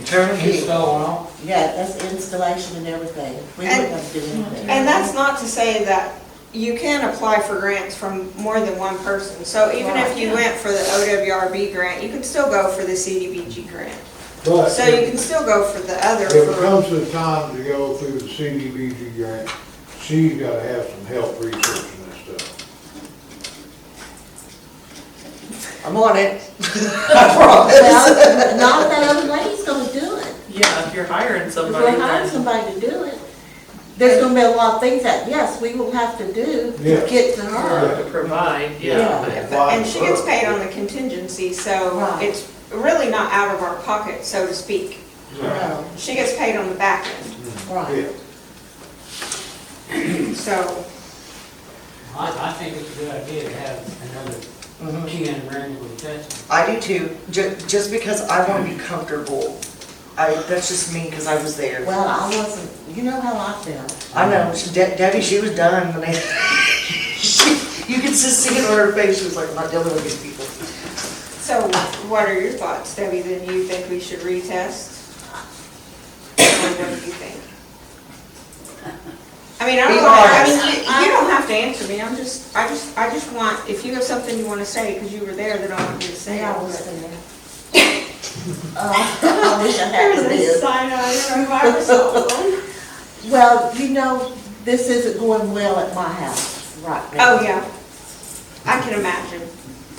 Turnkey. Install and all. Yeah, that's installation and everything. We wouldn't have to do anything. And that's not to say that you can apply for grants from more than one person. So even if you went for the OWRB grant, you can still go for the CDBG grant. But So you can still go for the other. if it for- comes to the time to go through the CDBG grant, she's gotta have some help researching this stuff. I'm on it. I promise. Well, not if that other lady's gonna do it. Yeah, if you're hiring If somebody, we're hiring then, somebody to do it, there's gonna be a lot of things that, yes, we will have to do Yeah. to get to her. to provide, Yeah. yeah. And she gets paid on the contingency, so Right. it's really not out of our pocket, so to speak. No, She gets paid on the back end, right. Yeah, so. I think it's a good idea to have another Mhm. 10 randomly tested. I do too, just because I want to be comfortable. That's just me, because I was there. Well, I wasn't, you know how I felt. I know, Debbie, she was done when they, you could just see it on her face, she was like, I'm not dealing with these people. So what are your thoughts, Debbie? Then you think we should retest? Or what do you think? I mean, I Be don't want, I honest. mean, you don't have to answer me. I just want, if you have something you want to say, because you were there, then I want you to say Yeah, I it. was there. I wish I had There's a this. sign out here of Microsoft. Well, you know, this isn't going well at my house right now. Oh, yeah. I can imagine.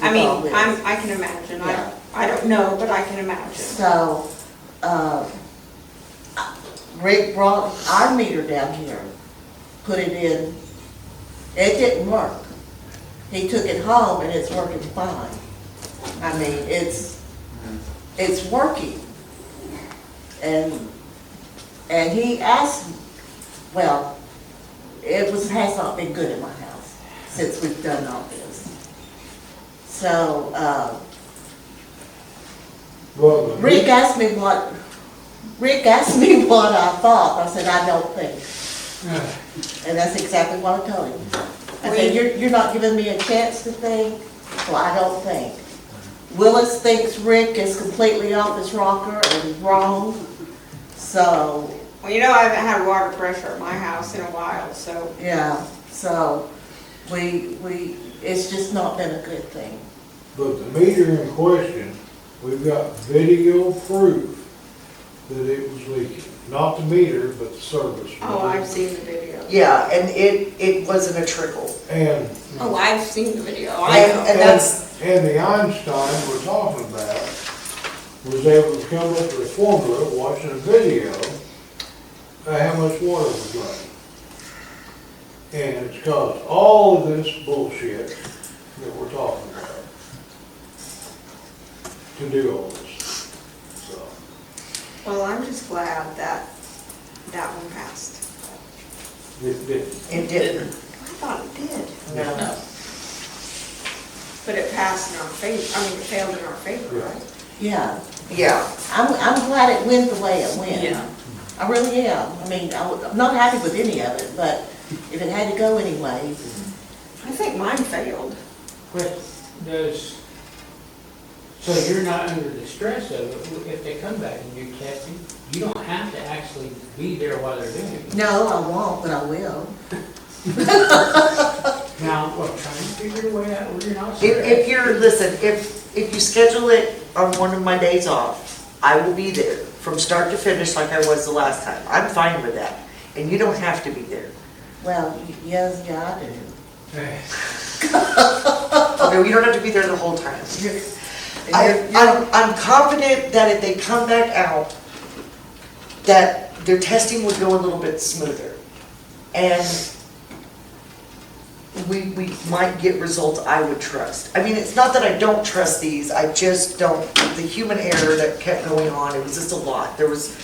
I mean, I can imagine. Yeah. I don't know, but I can imagine. So, Rick brought our meter down here, put it in, it didn't work. He took it home and it's working fine. I mean, it's working. And he asked, well, has not been good in my house since we've done all this. So, well, Rick asked me what I thought. I said, I don't think. And that's exactly what I told him. I said, you're not giving me a chance to think, so I don't think. Willis thinks Rick is completely off his rocker and wrong, so, Well, you know, I haven't had water pressure at my house in a while, so. yeah, so it's just not been a good thing. but the meter in question, we've got video proof that it was leaking. Not the meter, but the service. Oh, I've seen the video. Yeah, and it wasn't a trickle. And, Oh, I've seen the video. I know. And that's, and the Einstein we're talking about was able to come up with a formula, watching a video, of how much water was running. And it's caused all of this bullshit that we're talking about to do all this, so. Well, I'm just glad that that one passed. it didn't. I thought it did, No. but it passed in our favor, I mean, it failed in our favor, right? Yeah, Yeah, I'm glad it went the way it went. Yeah. I really am. I mean, I'm not happy with any of it, but if it had to go anyway, I think mine failed. But so you're not under the stress of it, if they come back and do testing, you don't have to actually be there while they're doing it. no, I won't, but I will. Now, well, trying to figure a way out where you're not if stressed. if you schedule it on one of my days off, I will be there from start to finish like I was the last time. I'm fine with that, and you don't have to be there. Well, yes, yeah, I do. Okay, you don't have to be there the whole time. And you're- I'm confident that if they come back out, that their testing would go a little bit smoother. And we might get results I would trust. I mean, it's not that I don't trust these, I just don't, the human error that kept going on, it was just a lot. There was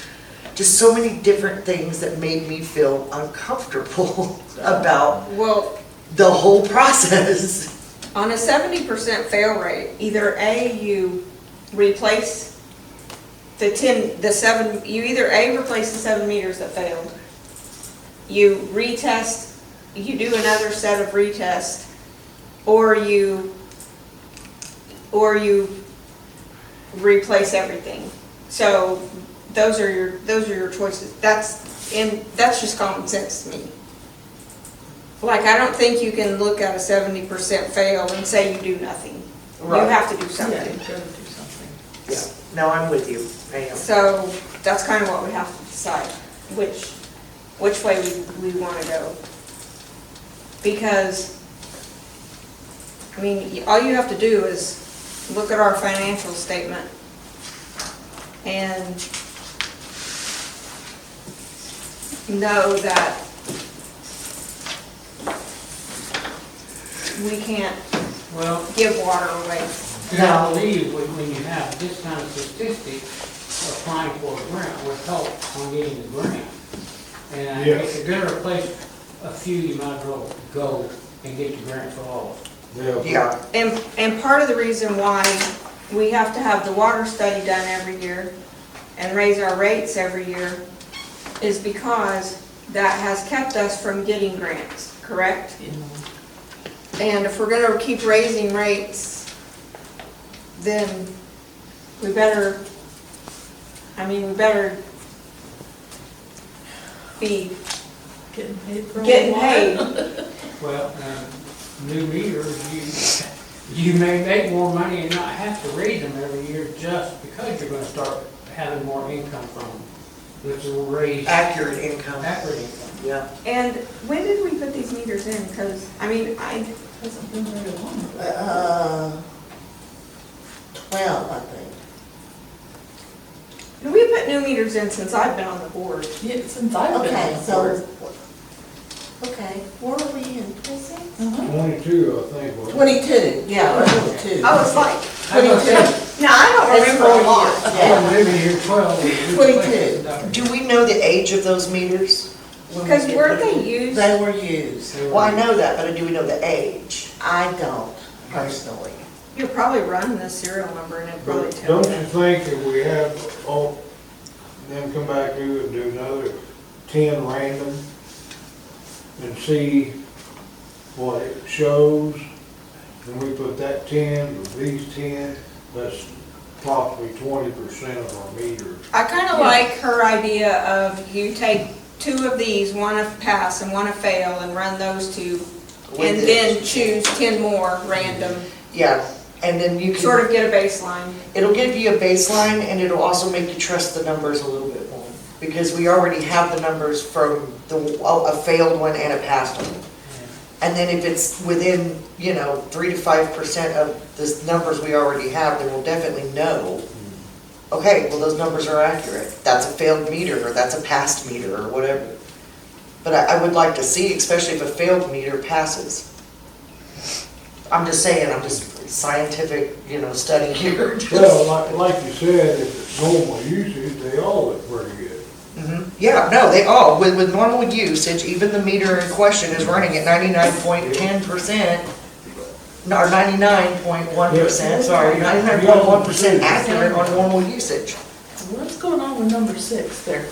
just so many different things that made me feel uncomfortable about Well, the whole process. on a 70% fail rate, either A, you replace you either A, replace the 7 meters that failed, you retest, you do another set of retests, or you replace everything. So those are your choices. That's just common sense to me. Like, I don't think you can look at a 70% fail and say you do nothing. You Right. have to do Yeah, something. you gotta do something. Yeah, no, I'm with you, I am. So that's kind of what we have to decide, which way we want to go. Because, I mean, all you have to do is look at our financial statement and know that we can't Well, give water away. I believe when you have this kind of statistic, applying for a grant will help on getting the grant. And Yes. if you're gonna replace a few, you might as well go and get the grant for all of them. Yeah, And part of the reason why we have to have the water study done every year and raise our rates every year is because that has kept us from getting grants, correct? And if we're gonna keep raising rates, then we better be Getting paid for all getting the water. paid. Well, new meters, you may make more money and not have to raise them every year just because you're gonna start having more income from them, which will raise accurate income, accurate income. yeah. And when did we put these meters in? Because, I mean, Hasn't been very long. 12, I think. we put new meters in since I've been on the board. Yeah, since I've been Okay, on the so, board. okay, where are we in, 26? 22, I think, was it? 22, yeah, we're 22. I was like, 22. no, I don't That's remember a for lot. years, Yeah, yeah. maybe here 12. we 22. replace it. Do we know the age of those meters? When we Because get weren't put they in? used? They were used. Well, I know that, but do we know the age? I don't personally. You're probably running the serial number and it probably But tells don't you you. think if we have, then come back to it and do another 10 random and see what it shows, and we put that 10 with these 10, that's probably 20% of our meters. I kind of like her idea of you take 2 of these, one a pass and one a fail, and run those 2, and With then it. choose 10 more random, Yeah, and then you sort can, of get a baseline. it'll give you a baseline and it'll also make you trust the numbers a little bit more. Because we already have the numbers from a failed one and a passed one. And then if it's within, 3 to 5% of the numbers we already have, then we'll definitely know, okay, well, those numbers are accurate. That's a failed meter, or that's a passed meter, or whatever. But I would like to see, especially if a failed meter passes. I'm just saying, I'm just scientific, study here. Well, like you said, if it's normal usage, they all look pretty good. Yeah, no, they all, with normal usage, even the meter in question is running at 99.10%, or 99.1%, sorry, 99.1% accurate on normal usage. What's going on with number 6 there?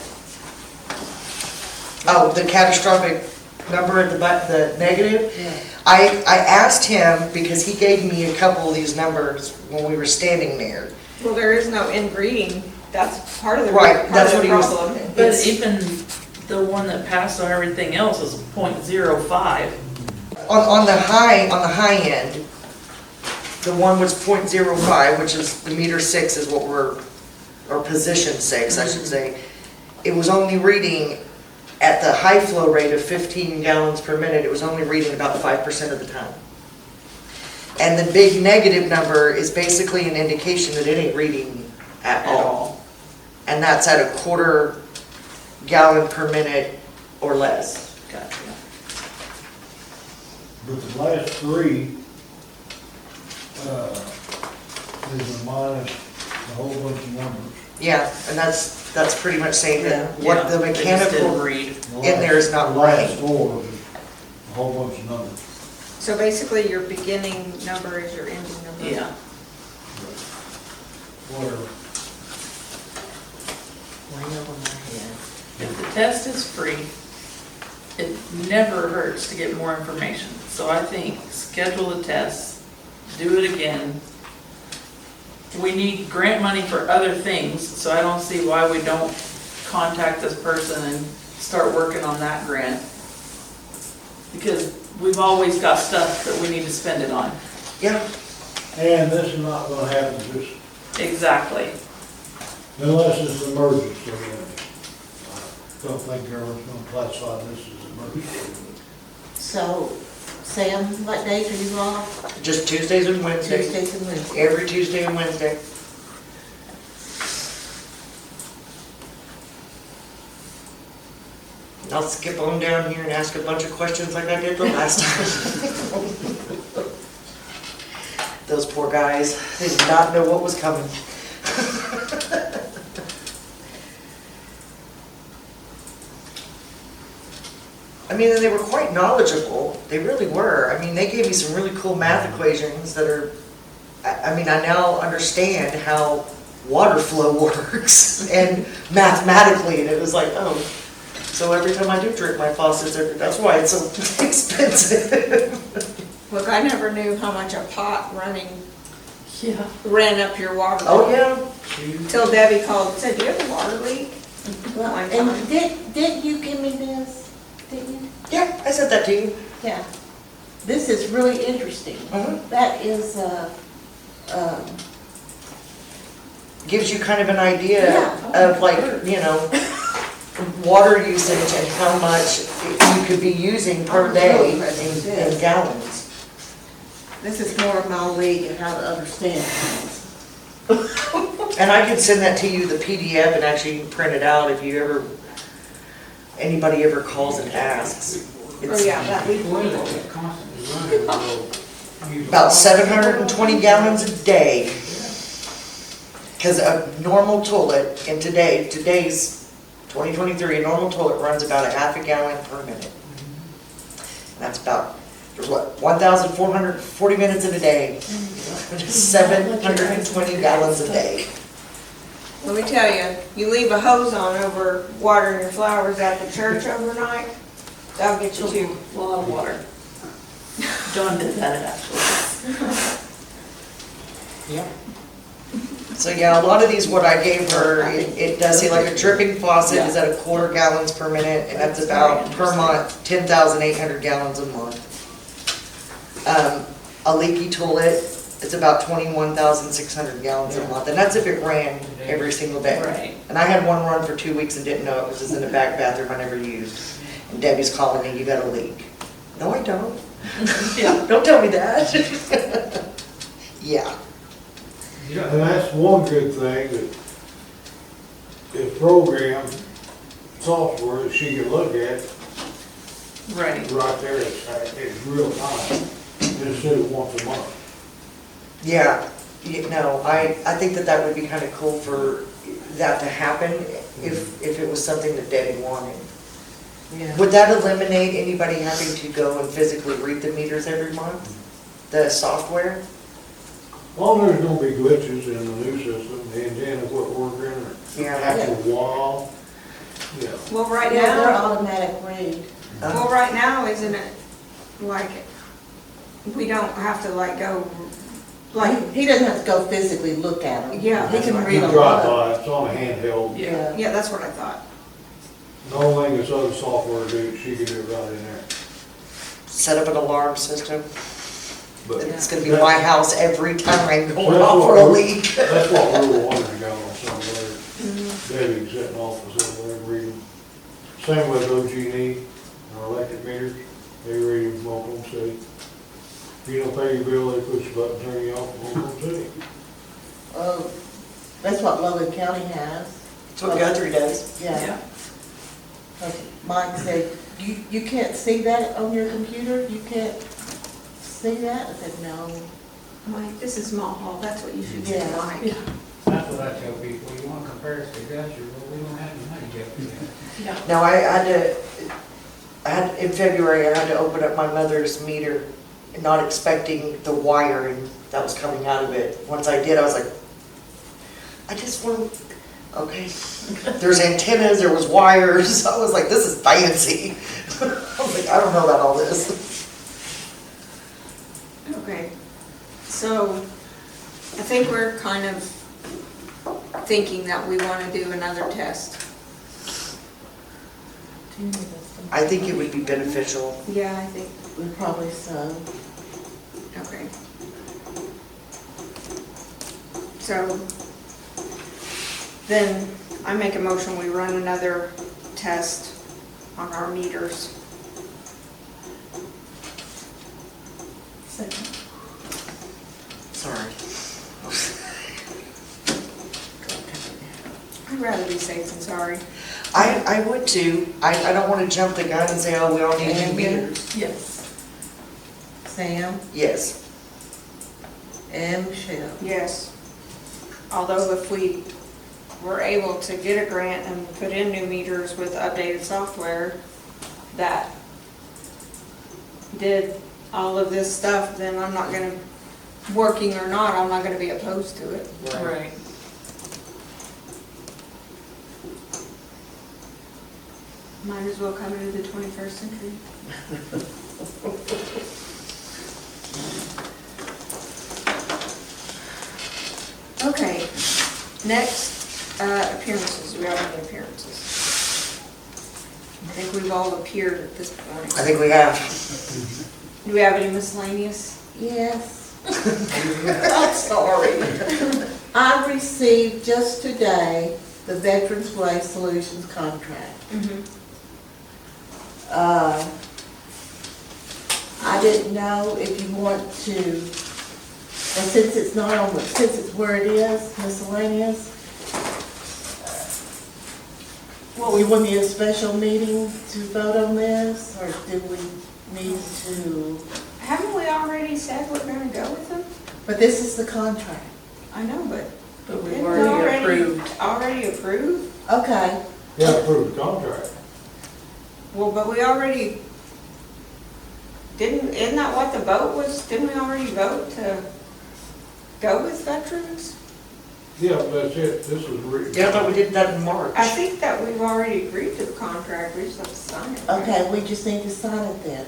Oh, the catastrophic number at the negative? Yeah. I asked him, because he gave me a couple of these numbers when we were standing there. Well, there is no end reading. That's part of the Right, that's what he was. problem. But It's- even the one that passed on everything else is .05. On the high end, the one was .05, which is, the meter 6 is what or position 6, I should say. It was only reading, at the high flow rate of 15 gallons per minute, it was only reading about 5% of the time. And the big negative number is basically an indication that it ain't reading at all. And that's at a 1/4 gallon per minute or less. Gotcha. But the last 3, is a minus a whole bunch of numbers. Yeah, and that's That's pretty much saying that Yeah, what the they just didn't mechanical read. in there is not The last right. four is a whole bunch of numbers. So basically, your beginning number is your ending number. Yeah, Whatever. Way over my head. if the test is free, it never hurts to get more information. So I think schedule the test, do it again. We need grant money for other things, so I don't see why we don't contact this person and start working on that grant. Because we've always got stuff that we need to spend it on. Yeah, And this is not gonna happen just Exactly. unless it's an emergency. I don't think everyone's gonna classify this as emergency. So, Sam, what days are you off? just Tuesdays and Wednesdays. Tuesdays and Wednesdays. Every Tuesday and Wednesday. I'll skip on down here and ask a bunch of questions like I did the last time. Those poor guys, they did not know what was coming. I mean, and they were quite knowledgeable, they really were. I mean, they gave me some really cool math equations that are, I mean, I now understand how water flow works and mathematically, and it was like, oh, so every time I do drink my faucets, that's why it's so expensive. Look, I never knew how much a pot Yeah. ran up your water. Oh, yeah, Till Debbie called and said, do you have a water leak? One time. And didn't you give me this? Didn't you? yeah, I said that to you. Yeah. This is really interesting. Mhm. That is, Gives you kind of an idea Yeah. of like, you know, water usage and how much you could be using per day in gallons. this is more of my league and how to understand things. And I could send that to you, the PDF, and actually you can print it out if you ever, anybody ever calls and asks. Oh, It's yeah, that we, Boy, they're constantly running, so use about all- 720 gallons a day. Because a normal toilet in today's 2023, a normal toilet runs about a half a gallon per minute. And that's about, there's what, 1,440 minutes in a day. 720 gallons a day. let me tell you, you leave a hose on over watering your flowers at the church overnight, that'll get you too. A lot of water. John did that actually. Yep. So yeah, a lot of these, what I gave her, it does say like a dripping faucet is at 1/4 gallons per minute, and that's about, per month, 10,800 gallons a month. A leaky toilet, it's about 21,600 gallons a month, and that's if it ran every single day. Right. And I had one run for 2 weeks and didn't know it was just in the back bathroom I never used. And Debbie's calling me, you got a leak. No, I don't. Yeah. Don't tell me that. Yeah. You don't- And that's one good thing, that if programmed software that she can look at, Right. right there, it's real time, instead of once a month. Yeah, no, I think that would be kind of cool for that to happen if it was something that Debbie wanted. Yeah. Would that eliminate anybody having to go and physically read the meters every month? The software? Well, there's gonna be glitches in the new system, the antenna quit working, or Yeah. after a while, yeah. Well, right Yeah, they're now, automatic read. well, right now, isn't it, like, we don't have to like go, like, He doesn't have to go physically look at them. Yeah, He can that's read You a drive lot. by, it's on a handheld. Yeah. yeah, that's what I thought. The only thing this other software do, she can do it right in there. Set up an alarm system? But It's gonna be my house every time I'm going That's off what for a we- leak. That's what we were wondering down on some of their, Debbie's sitting office over there reading. Same with OG&E, our electric meters, they read them from Oklahoma City. If you don't pay your bill, they push a button, turn you off from Oklahoma City. Oh, that's what Logan County has. That's what Guthrie does. Yeah. Like Mike said, you can't see that on your computer? You can't see that? I said, no. I'm like, this is Mulhall, that's what you should say, Yeah. Mike. Yeah. That's what I tell people, you wanna compare us to Gusher, well, we don't have any money yet. No, in February, I had to open up my mother's meter, not expecting the wiring that was coming out of it. Once I did, I was like, I just want, okay. There's antennas, there was wires, I was like, this is fancy. I was like, I don't know about all this. Okay, so I think we're kind of thinking that we want to do another test. Do you need this? I think it would be beneficial. Yeah, I think, Probably so. okay. So then I make a motion, we run another test on our meters. Second. Sorry. I'd rather be safe than sorry. I would too. I don't want to jump the gun and say, oh, we all need new meters. Yes. Sam Yes. and Michelle. Yes. Although if we were able to get a grant and put in new meters with updated software that did all of this stuff, then I'm not gonna, working or not, I'm not gonna be opposed to it. Right. Might as well come into the 21st century. Okay, next, appearances, we have any appearances? I think we've all appeared at this point. I think we have. Do we have any miscellaneous? Yes. I'm sorry. I received just today the Veterans Way Solutions contract. I didn't know if you want to, and since it's not on, since it's where it is, miscellaneous, well, we want to need a special meeting to vote on this, or do we need to? Haven't we already said we're gonna go with them? But this is the contract. I know, but But we've didn't we already approved. Already approved? Okay, You have to approve the contract. Well, but we already, isn't that what the vote was? Didn't we already vote to go with veterans? Yeah, but that's it, this was written. Yeah, but we did that in March. I think that we've already agreed to the contract, we just have to sign it. okay, we just need to sign it then.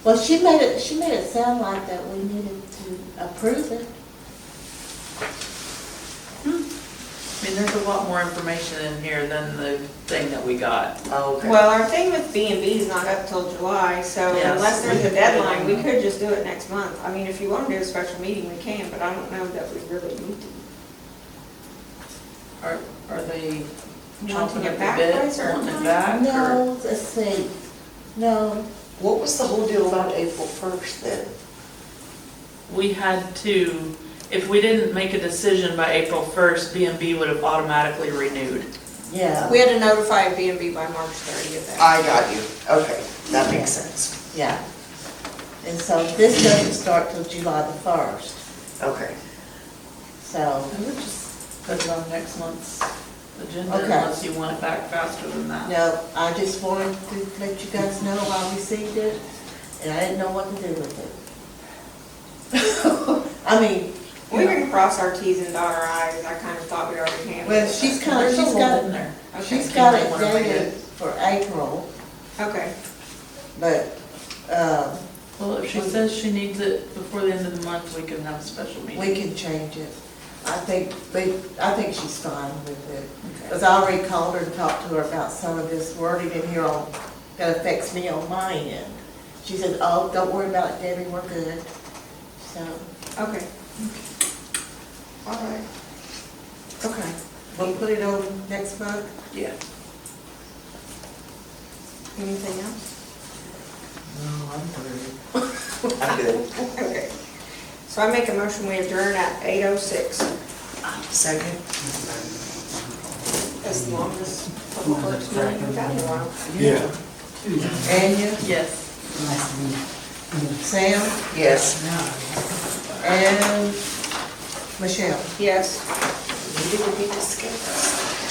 Well, she made it sound like that we needed to approve it. I mean, there's a lot more information in here than the thing that we got. Oh, okay. Well, our thing with B&B is not up till July, so Yes. unless there's a deadline, we could just do it next month. I mean, if you want to do a special meeting, we can, but I don't know that we really need to. Are they Wanting chomping it at back the by a bit, certain wanting it time? back? or- No, let's see, no, What was the whole deal about April 1st then? We had to, if we didn't make a decision by April 1st, B&B would have automatically renewed. yeah, We had to notify B&B by March 30th. I got you. Okay, that makes sense. yeah. And so this doesn't start till July the 1st, Okay. so, I would just put it on next month's agenda Okay. unless you want it back faster than that. no, I just wanted to let you guys know I received it, and I didn't know what to do with it. I mean, We can cross our Ts and dot our Is, I kind of thought we already handled it. well, she's There's a lot in got, there. Okay. she's got You might it wanna read dated it. for April, Okay, but, Well, if she says she needs it before the end of the month, we can have a special meeting. we can change it. I think she's fine with it. Because I already called her and talked to her about some of this wording in here on, that affects me on my end. She said, oh, don't worry about it, Debbie, we're good. So, okay. All right. okay, we'll put it on next month. Yeah. Anything else? No, I'm good. Okay. So I make a motion, we adjourn at 8:06. Second? That's the longest public works meeting we've had in a while. Yeah. Anya, Yes. Sam, Yes. and Michelle. Yes. needed to be discussed.